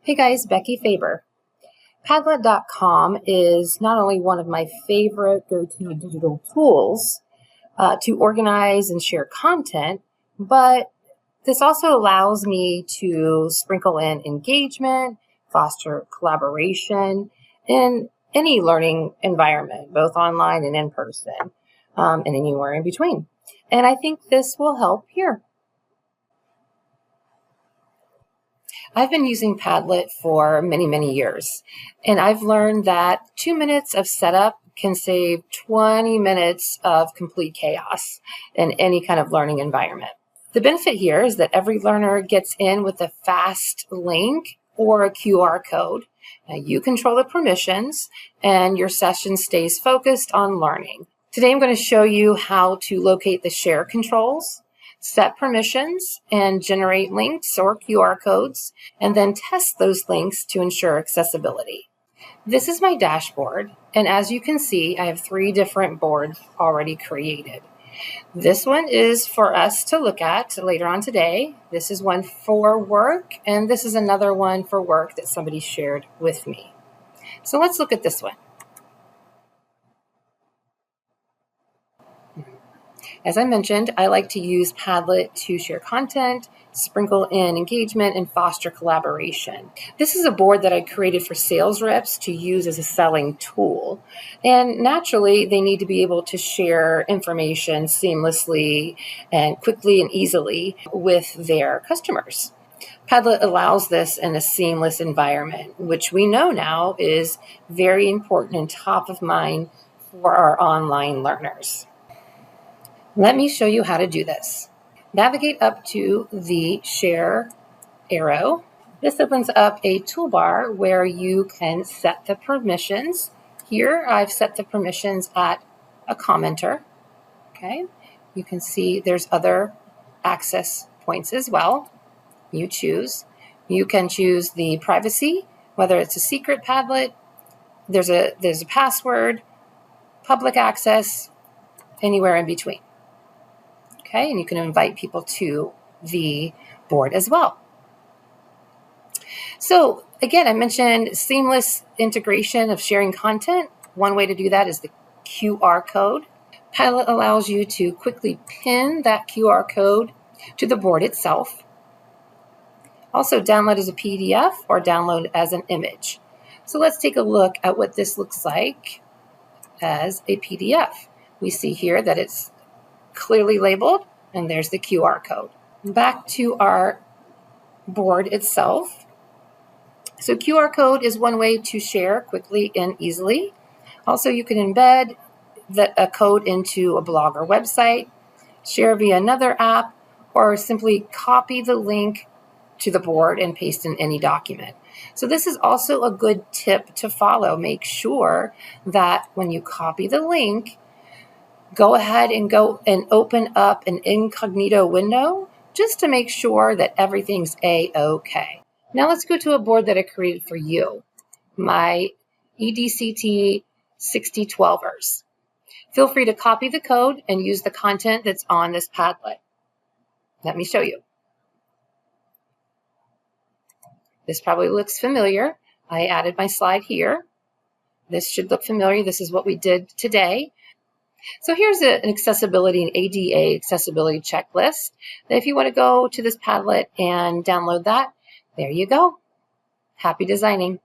Hey guys, Becky Faber. Padlet.com is not only one of my favorite go-to digital tools to organize and share content, but this also allows me to sprinkle in engagement, foster collaboration in any learning environment, both online and in person, and anywhere in between. And I think this will help here. I've been using Padlet for many years, and I've learned that 2 minutes of setup can save 20 minutes of complete chaos in any kind of learning environment. The benefit here is that every learner gets in with a fast link or a QR code. Now, you control the permissions, and your session stays focused on learning. Today, I'm going to show you how to locate the share controls, set permissions, and generate links or QR codes, and then test those links to ensure accessibility. This is my dashboard, and as you can see, I have 3 different boards already created. This one is for us to look at later on today. This is one for work, and this is another one for work that somebody shared with me. So let's look at this one. As I mentioned, I like to use Padlet to share content, sprinkle in engagement, and foster collaboration. This is a board that I created for sales reps to use as a selling tool. And naturally, they need to be able to share information seamlessly and quickly and easily with their customers. Padlet allows this in a seamless environment, which we know now is very important and top of mind for our online learners. Let me show you how to do this. Navigate up to the share arrow. This opens up a toolbar where you can set the permissions. Here I've set the permissions at a commenter. Okay, you can see there's other access points as well. You choose. You can choose the privacy, whether it's a secret Padlet, there's a password, public access, anywhere in between. Okay, and you can invite people to the board as well. So again, I mentioned seamless integration of sharing content. One way to do that is the QR code. Padlet allows you to quickly pin that QR code to the board itself. Also download as a PDF or download as an image. So let's take a look at what this looks like as a PDF. We see here that it's clearly labeled, and there's the QR code. Back to our board itself. So QR code is one way to share quickly and easily. Also, you can embed a code into a blog or website, share via another app, or simply copy the link to the board and paste in any document. So this is also a good tip to follow. Make sure that when you copy the link, go ahead and go and open up an incognito window just to make sure that everything's A-OK. Now let's go to a board that I created for you, my EDCT 6012ers. Feel free to copy the code and use the content that's on this Padlet. Let me show you. This probably looks familiar. I added my slide here. This should look familiar. This is what we did today. So here's an accessibility, an ADA accessibility checklist. If you want to go to this Padlet and download that, there you go. Happy designing.